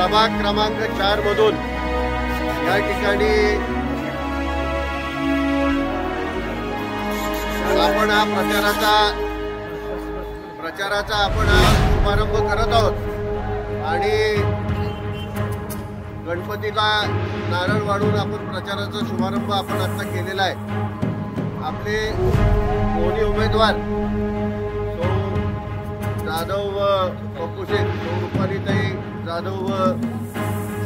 प्रभाग क्रमांक 4 मधून या ठिकाणी आपण हा प्रचाराचा आपण शुभारंभ करत आहोत आणि गणपतीला नारळ वाढून आपण प्रचाराचा शुभारंभ आपण आता केलेला आहे। आपले दोन्ही उमेदवार जाधव व पप्पू शेख, रुपालीताई जाधव व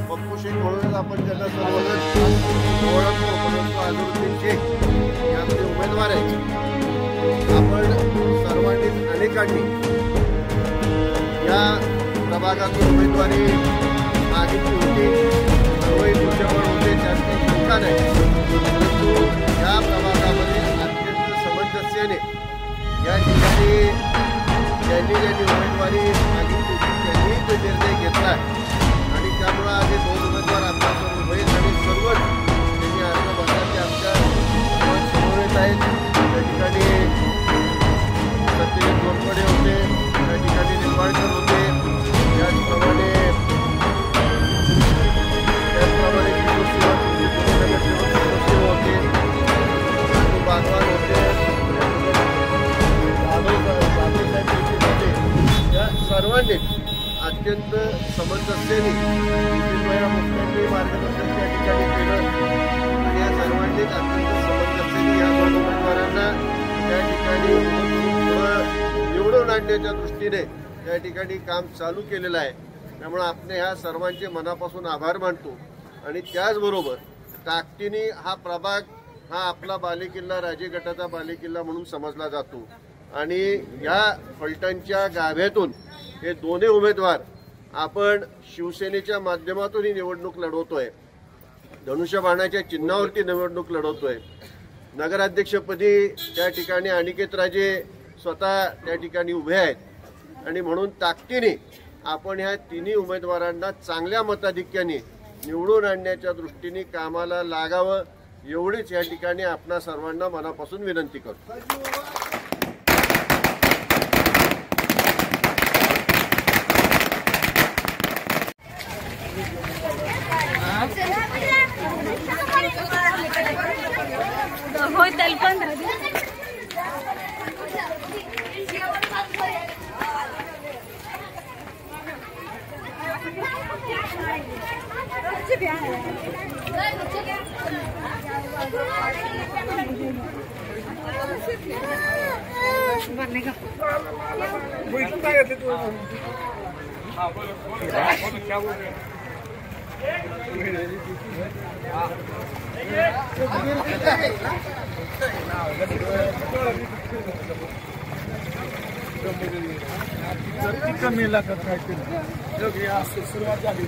पप्पू शेख म्हणून आपण त्यांना सर्वजण ओळखतो, परंतु अजहरुद्दीन शेख हे आपले उमेदवार आहेत। आपण सर्वांनी अनेकांनी या प्रभागातून उमेदवारी मागितली होती, सर्वही तुमच्यावर होते, त्यात काही शंका नाही, परंतु या प्रभागामध्ये अत्यंत समंजस्याने या ठिकाणी ज्यांनी उमेदवारी मागितली होती त्यांनी तो निर्णय घेतला आणि त्यामुळे आज हे दोन उमेदवार आपल्यासमोर उभे आणि सर्वच त्यांनी अर्ज भरण्याचे आमच्या समवेत आहेत। त्या ठिकाणी सत्यजित गोरपडे होते, त्या ठिकाणी निंबाळकर होते, त्याचप्रमाणे होते, बागवान होते, या सर्वांनी अत्यंत समंजस्याने मुख्यमंत्री मार्गदर्शन त्या ठिकाणी केलं आणि या सर्वांनीच अत्यंत समंजस्याने या दोन उमेदवारांना त्या ठिकाणी निवडून आणण्याच्या दृष्टीने त्या ठिकाणी काम चालू केलेलं आहे। त्यामुळे आपण ह्या सर्वांचे मनापासून आभार मानतो आणि त्याचबरोबर ताकदीने हा प्रभाग हा आपला बालेकिल्ला, राजे गटाचा बालेकिल्ला म्हणून समजला जातो आणि या फलटणच्या गाभ्यातून हे दोन्ही उमेदवार आपण शिवसेनेच्या माध्यमातून ही निवडणूक लढवतोय, धनुष्यबाणाच्या चिन्हावरती निवडणूक लढवतोय। नगराध्यक्षपदी त्या ठिकाणी अनिकेत राजे स्वतः त्या ठिकाणी उभे आहेत आणि म्हणून ताकदीने आपण ह्या तिन्ही उमेदवारांना चांगल्या मताधिक्याने निवडून आणण्याच्या दृष्टीने कामाला लागावं एवढीच या ठिकाणी आपणा सर्वांना मनापासून विनंती करतो। कमी लागत सुरुवात झाली।